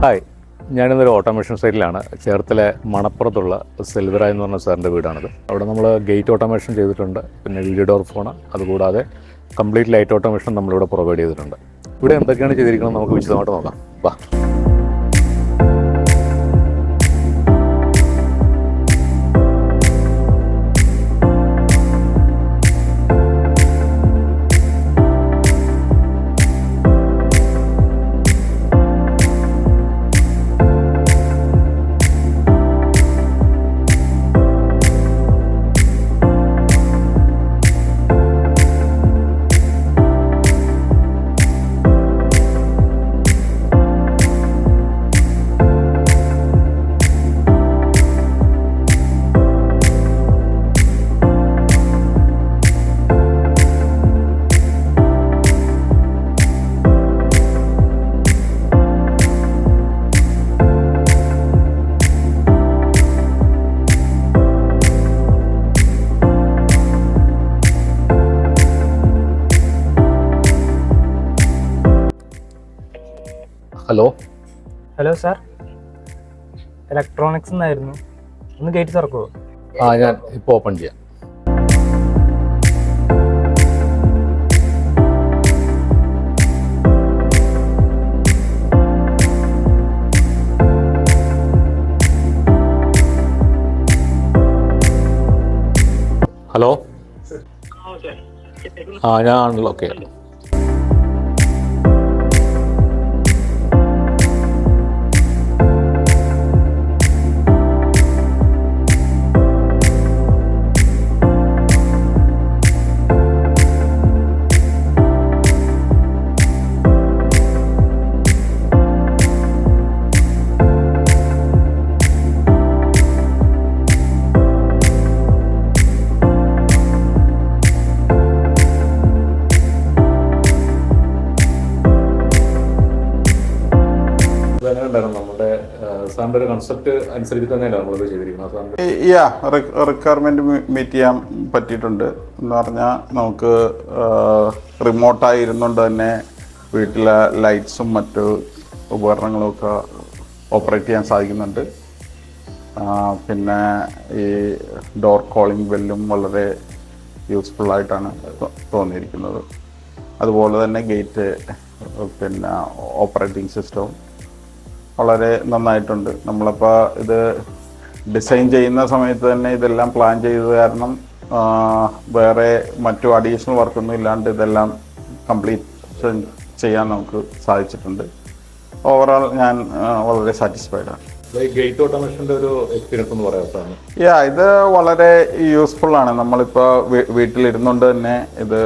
Hi, ഞാനിന്നൊരു automation സൈറ്റിലാണ്. ചേർത്തല മണപ്പുറത്തുള്ള സെൽവറ എന്ന് പറഞ്ഞ സാറിൻ്റെ വീടാണിത്. അവിടെ നമ്മൾ ഗേറ്റ് ഓട്ടോമേഷൻ ചെയ്തിട്ടുണ്ട്, പിന്നെ വീഡിയോ ഡോർ ഫോൺ, അതുകൂടാതെ കംപ്ലീറ്റ് ലൈറ്റ് ഓട്ടോമേഷൻ നമ്മളിവിടെ പ്രൊവൈഡ് ചെയ്തിട്ടുണ്ട്. ഇവിടെ എന്തൊക്കെയാണ് ചെയ്തിരിക്കുന്നത് നമുക്ക് വിശദമായിട്ട് നോക്കാം. വാ. ഹലോ ഹലോ സാർ, ഇലക്ട്രോണിക്സ് എന്നായിരുന്നു. ഒന്ന് ഗേറ്റ് തുറക്കുമോ? ഞാൻ ഇപ്പോൾ ഓപ്പൺ ചെയ്യാം. ഹലോ, ഞാനാണല്ലോ. ഓക്കെ. നമ്മുടെ സാറിൻ്റെ ഒരു കൺസെപ്റ്റ് അനുസരിച്ച് തന്നെയല്ല നമ്മളിത് ചെയ്തിരിക്കുന്നത്. റിക്വയർമെന്റ് മീറ്റ് ചെയ്യാൻ പറ്റിയിട്ടുണ്ട് എന്ന് പറഞ്ഞാൽ നമുക്ക് റിമോട്ടായി ഇരുന്നുകൊണ്ട് തന്നെ വീട്ടിലെ ലൈറ്റ്സും മറ്റു ഉപകരണങ്ങളും ഒക്കെ ഓപ്പറേറ്റ് ചെയ്യാൻ സാധിക്കുന്നുണ്ട്. പിന്നെ ഈ ഡോർ കോളിംഗ് ബെല്ലും വളരെ യൂസ്ഫുള്ളായിട്ടാണ് തോന്നിയിരിക്കുന്നത്. അതുപോലെ തന്നെ ഗേറ്റ് പിന്നെ ഓപ്പറേറ്റിംഗ് സിസ്റ്റവും വളരെ നന്നായിട്ടുണ്ട്. നമ്മളിപ്പോൾ ഇത് ഡിസൈൻ ചെയ്യുന്ന സമയത്ത് തന്നെ ഇതെല്ലാം പ്ലാൻ ചെയ്തത് കാരണം വേറെ മറ്റു അഡീഷണൽ വർക്കൊന്നും ഇല്ലാണ്ട് ഇതെല്ലാം കംപ്ലീറ്റ് ചെയ്യാൻ നമുക്ക് സാധിച്ചിട്ടുണ്ട്. ഓവറോൾ ഞാൻ വളരെ സാറ്റിസ്ഫൈഡ് ആണ്. ഗേറ്റ് ഓട്ടോമേഷൻ്റെ ഒരു എക്സ്പീരിയൻസ് എന്ന് പറയാം. ഇത് വളരെ യൂസ്ഫുൾ ആണ്. നമ്മളിപ്പോൾ വീട്ടിലിരുന്നുകൊണ്ട് തന്നെ ഇത്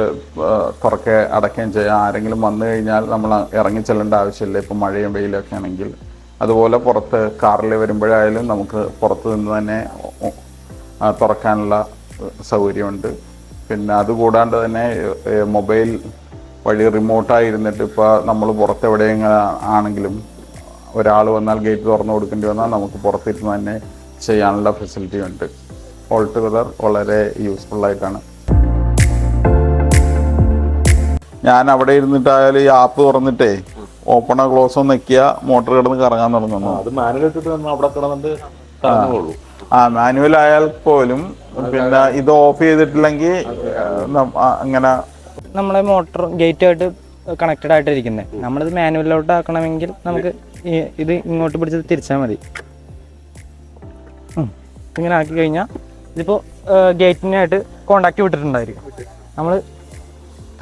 തുറക്കെ അടയ്ക്കുകയും ചെയ്യാം. ആരെങ്കിലും വന്നു കഴിഞ്ഞാൽ നമ്മൾ ഇറങ്ങി ചെല്ലേണ്ട ആവശ്യമില്ല. ഇപ്പോൾ മഴയും വെയിലൊക്കെ ആണെങ്കിൽ. അതുപോലെ പുറത്ത് കാറിൽ വരുമ്പോഴായാലും നമുക്ക് പുറത്ത് നിന്ന് തന്നെ തുറക്കാനുള്ള സൗകര്യമുണ്ട്. പിന്നെ അതുകൂടാണ്ട് തന്നെ മൊബൈൽ വഴി റിമോട്ടായിരുന്നിട്ട് ഇപ്പോൾ നമ്മൾ പുറത്തെവിടെയെങ്കിലും ആണെങ്കിലും ഒരാൾ വന്നാൽ ഗേറ്റ് തുറന്നു കൊടുക്കേണ്ടി വന്നാൽ നമുക്ക് പുറത്തിരുന്ന് തന്നെ ചെയ്യാനുള്ള ഫെസിലിറ്റി ഉണ്ട്. ഓൾ ടുഗദർ വളരെ യൂസ്ഫുള്ളായിട്ടാണ്. ഞാൻ അവിടെ ഇരുന്നിട്ടായാലും ഈ ആപ്പ് തുറന്നിട്ടേ ഓപ്പണോ ക്ലോസോ നിൽക്കുക, മോട്ടർ കിടന്ന് കറങ്ങാൻ തുടങ്ങുന്നു. അത് അവിടെ കിടന്നിട്ട് മാനുവൽ ആയാൽ പോലും പിന്നെ ഇത് ഓഫ് ചെയ്തിട്ടില്ലെങ്കിൽ അങ്ങനെ നമ്മളെ മോട്ടർ ഗേറ്റുമായിട്ട് കണക്റ്റഡ് ആയിട്ട് ഇരിക്കുന്നത്. നമ്മളിത് മാനുവലിലോട്ട് ആക്കണമെങ്കിൽ നമുക്ക് ഇത് ഇങ്ങോട്ട് പിടിച്ചത് തിരിച്ചാൽ മതി. ഇങ്ങനെ ആക്കി കഴിഞ്ഞാൽ ഇതിപ്പോൾ ഗേറ്റിനായിട്ട് കോണ്ടാക്ട് വിട്ടിട്ടുണ്ടായിരിക്കും. നമ്മൾ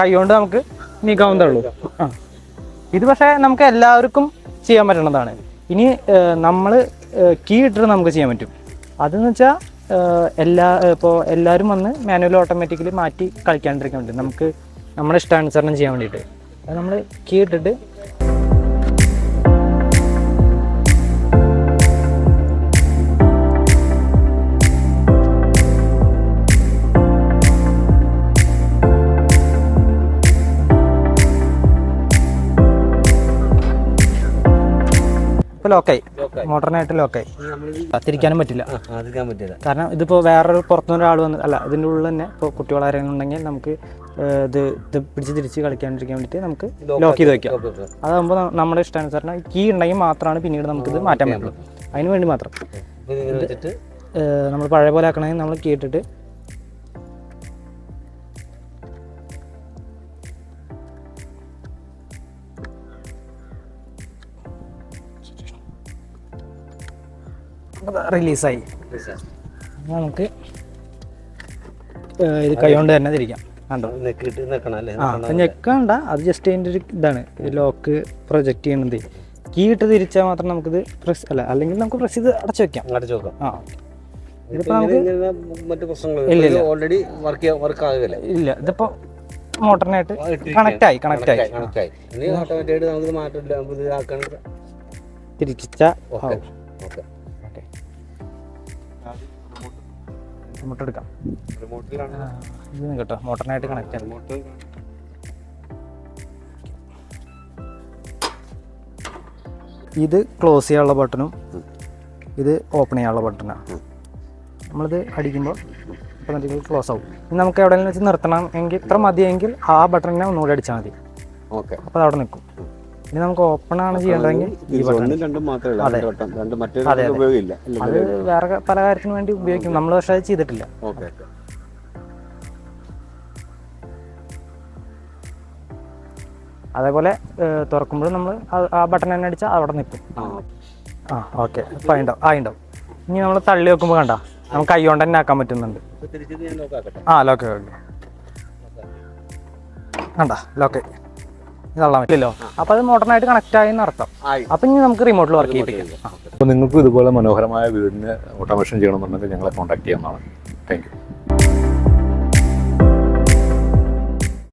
കൈകൊണ്ട് നമുക്ക് നീക്കാവുന്നതേ ഉള്ളൂ. ഇത് പക്ഷേ നമുക്ക് എല്ലാവർക്കും ചെയ്യാൻ പറ്റുന്നതാണ്. ഇനി നമ്മൾ കീ ഇട്ടിട്ട് നമുക്ക് ചെയ്യാൻ പറ്റും. അതെന്ന് വെച്ചാൽ എല്ലാവരും വന്ന് മാനുവൽ ഓട്ടോമാറ്റിക്കലി മാറ്റി കളിക്കാണ്ടിരിക്കാൻ പറ്റും. നമുക്ക് നമ്മുടെ ഇഷ്ടാനുസരണം ചെയ്യാൻ വേണ്ടിയിട്ട് അത് നമ്മൾ കീ ഇട്ടിട്ട് ലോക്കായി, മോട്ടറിനായിട്ട് ലോക്കായി. തിരിക്കാനും പറ്റില്ല. കാരണം ഇതിപ്പോൾ വേറൊരു പുറത്തുനിന്നൊരാൾ വന്ന് ഇതിൻ്റെ ഉള്ളിൽ തന്നെ ഇപ്പോൾ കുട്ടികളാരെങ്കിലും ഉണ്ടെങ്കിൽ നമുക്ക് ഇത് പിടിച്ച് തിരിച്ച് കളിക്കാണ്ടിരിക്കാൻ വേണ്ടിയിട്ട് നമുക്ക് ലോക്ക് ചെയ്ത് വെക്കാം. അതാകുമ്പോൾ നമ്മുടെ ഇഷ്ടാനുസരണം കീ ഉണ്ടെങ്കിൽ മാത്രമാണ് പിന്നീട് നമുക്കിത് മാറ്റാൻ പറ്റുള്ളൂ. അതിന് വേണ്ടി മാത്രം നമ്മൾ പഴയ പോലെ ആക്കണമെങ്കിൽ നമ്മൾ കീ ഇട്ടിട്ട് റിലീസായി. നമുക്ക് ഇത് കൈ കൊണ്ട് തന്നെ തിരിക്കാം. കണ്ടോ? ഞെക്കണ്ട, അത് ജസ്റ്റ് അതിൻ്റെ ഒരു ഇതാണ് ലോക്ക് പ്രൊജക്റ്റ് ചെയ്യണത്. കീ ഇട്ട് തിരിച്ചാൽ മാത്രം നമുക്കിത് പ്രസ് അല്ല, അല്ലെങ്കിൽ നമുക്ക് പ്രസ് ചെയ്ത് അടച്ചു വെക്കാം. ആ ഇതിപ്പോൾ നമുക്ക് ഇല്ല, ഇതിപ്പോൾ മോട്ടറിനായിട്ട് കണക്റ്റായി തിരിച്ച റിമോട്ട് എടുക്കാം. ഇത് കേട്ടോ, മോട്ടറിനായിട്ട് കണക്ട് ആണ്. ഇത് ക്ലോസ് ചെയ്യാനുള്ള ബട്ടണും ഇത് ഓപ്പൺ ചെയ്യാനുള്ള ബട്ടണാണ്. നമ്മളിത് അടിക്കുമ്പോൾ ഓട്ടോമാറ്റിക്കലി ക്ലോസ് ആവും. ഇനി നമുക്ക് എവിടെയെങ്കിലും വെച്ച് നിർത്തണം എങ്കിൽ ഇത്ര മതിയെങ്കിൽ ആ ബട്ടണിനെ ഒന്നുകൂടി അടിച്ചാൽ മതി. അപ്പോൾ അത് അവിടെ നിൽക്കും. ഇനി നമുക്ക് ഓപ്പൺ ആണ് ചെയ്യേണ്ടതെങ്കിൽ ഈ ബട്ടൺ. അതെ, അത് വേറെ പല കാര്യത്തിന് വേണ്ടി ഉപയോഗിക്കും. നമ്മൾ പക്ഷേ അത് ചെയ്തിട്ടില്ല. അതേപോലെ തുറക്കുമ്പോഴും നമ്മൾ ആ ബട്ടൺ തന്നെ അടിച്ചാൽ അവിടെ നിൽക്കും. ഓക്കെ, അപ്പോൾ ആയിണ്ടാവും. ഇനി നമ്മൾ തള്ളി വെക്കുമ്പോൾ കണ്ട നമുക്ക് കൈ കൊണ്ട് തന്നെ ആക്കാൻ പറ്റുന്നുണ്ട്. ലോക്ക് കണ്ട, ലോക്ക് തള്ളാൻ പറ്റില്ലല്ലോ. അപ്പോൾ അത് മോട്ടറിനായിട്ട് കണക്ട് ആയി എന്നർത്ഥം. അപ്പം ഇനി നമുക്ക് റിമോട്ടിൽ വർക്ക് ചെയ്യിപ്പിക്കാം. അപ്പോൾ നിങ്ങൾക്കും ഇതുപോലെ മനോഹരമായ വീടിന് ഓട്ടോമേഷൻ ചെയ്യണമെന്നുണ്ടെങ്കിൽ ഞങ്ങളെ കോൺടാക്ട് ചെയ്യാവുന്നതാണ്. Thank you.